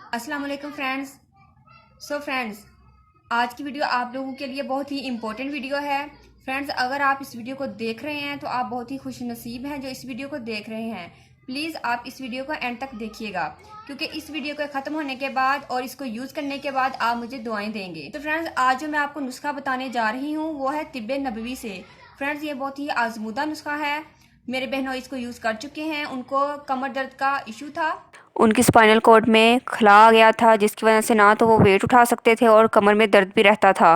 अस्सलाम वालेकुम friends. Friends, आज की वीडियो आप लोगों के लिए बहुत ही इम्पोर्टेंट वीडियो है। फ्रेंड्स, अगर आप इस वीडियो को देख रहे हैं तो आप बहुत ही खुश नसीब हैं जो इस वीडियो को देख रहे हैं। प्लीज़ आप इस वीडियो को एंड तक देखिएगा, क्योंकि इस वीडियो के ख़त्म होने के बाद और इसको यूज़ करने के बाद आप मुझे दुआएं देंगे। तो फ्रेंड्स, आज जो मैं आपको नुस्खा बताने जा रही हूँ वो है तिब्बे नबवी से। फ्रेंड्स, ये बहुत ही आजमूदा नुस्खा है। मेरे बहनों इसको यूज़ कर चुके हैं, उनको कमर दर्द का इशू था, उनकी स्पाइनल कॉर्ड में खला आ गया था, जिसकी वजह से ना तो वो वेट उठा सकते थे और कमर में दर्द भी रहता था।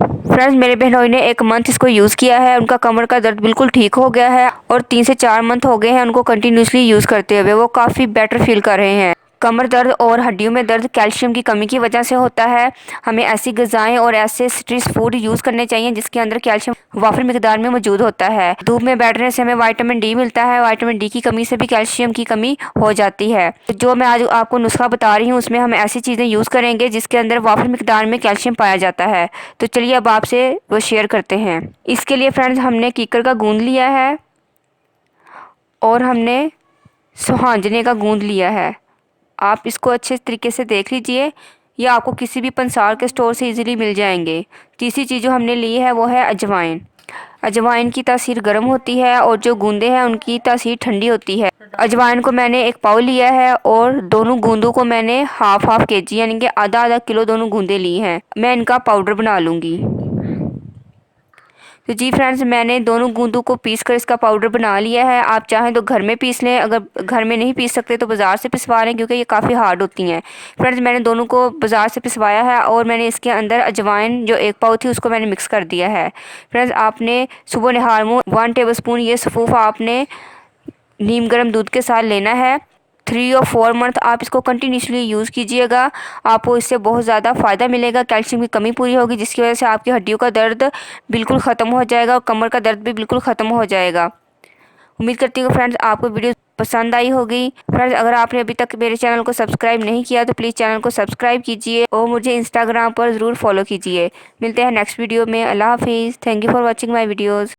फ्रेंड्स, मेरे बहनोई ने 1 मंथ इसको यूज़ किया है, उनका कमर का दर्द बिल्कुल ठीक हो गया है और 3 से 4 मंथ हो गए हैं उनको कंटिन्यूसली यूज़ करते हुए। वो काफ़ी बेटर फील कर रहे हैं। कमर दर्द और हड्डियों में दर्द कैल्शियम की कमी की वजह से होता है। हमें ऐसी ग़िज़ाएँ और ऐसे स्ट्रेच फूड यूज़ करने चाहिए जिसके अंदर कैल्शियम वाफिर मिकदार में मौजूद होता है। धूप में बैठने से हमें विटामिन डी मिलता है। विटामिन डी की कमी से भी कैल्शियम की कमी हो जाती है। जो मैं आज आपको नुस्खा बता रही हूँ उसमें हम ऐसी चीज़ें यूज़ करेंगे जिसके अंदर वाफिर मिकदार में कैल्शियम पाया जाता है। तो चलिए अब आपसे वो शेयर करते हैं। इसके लिए फ्रेंड्स, हमने कीकर का गूंद लिया है और हमने सुहांजने का गूंद लिया है। आप इसको अच्छे तरीके से देख लीजिए, ये आपको किसी भी पंसार के स्टोर से इजीली मिल जाएंगे। तीसरी चीज़ जो हमने ली है वो है अजवाइन। अजवाइन की तासीर गर्म होती है और जो गूंदे हैं उनकी तासीर ठंडी होती है। अजवाइन को मैंने 1 पाव लिया है और दोनों गूंदों को मैंने हाफ हाफ केजी यानी कि आधा आधा किलो दोनों गूंदे लिए हैं। मैं इनका पाउडर बना लूँगी। तो जी फ्रेंड्स, मैंने दोनों गूंदों को पीस कर इसका पाउडर बना लिया है। आप चाहें तो घर में पीस लें, अगर घर में नहीं पीस सकते तो बाज़ार से पिसवा लें, क्योंकि ये काफ़ी हार्ड होती हैं। फ्रेंड्स, मैंने दोनों को बाज़ार से पिसवाया है और मैंने इसके अंदर अजवाइन जो 1 पाव थी उसको मैंने मिक्स कर दिया है। फ्रेंड्स, आपने सुबह नहार में 1 टेबल स्पून ये सफ़ूफ आपने नीम गर्म दूध के साथ लेना है। 3 और 4 मंथ आप इसको कंटिन्यूसली यूज़ कीजिएगा। आपको इससे बहुत ज़्यादा फ़ायदा मिलेगा। कैल्शियम की कमी पूरी होगी, जिसकी वजह से आपकी हड्डियों का दर्द बिल्कुल ख़त्म हो जाएगा और कमर का दर्द भी बिल्कुल ख़त्म हो जाएगा। उम्मीद करती हूँ फ्रेंड्स आपको वीडियो पसंद आई होगी। फ्रेंड्स, अगर आपने अभी तक मेरे चैनल को सब्सक्राइब नहीं किया तो प्लीज़ चैनल को सब्सक्राइब कीजिए और मुझे इंस्टाग्राम पर ज़रूर फॉलो कीजिए। मिलते हैं नेक्स्ट वीडियो में। अल्लाह हाफिज़। Thank you for watching my videos.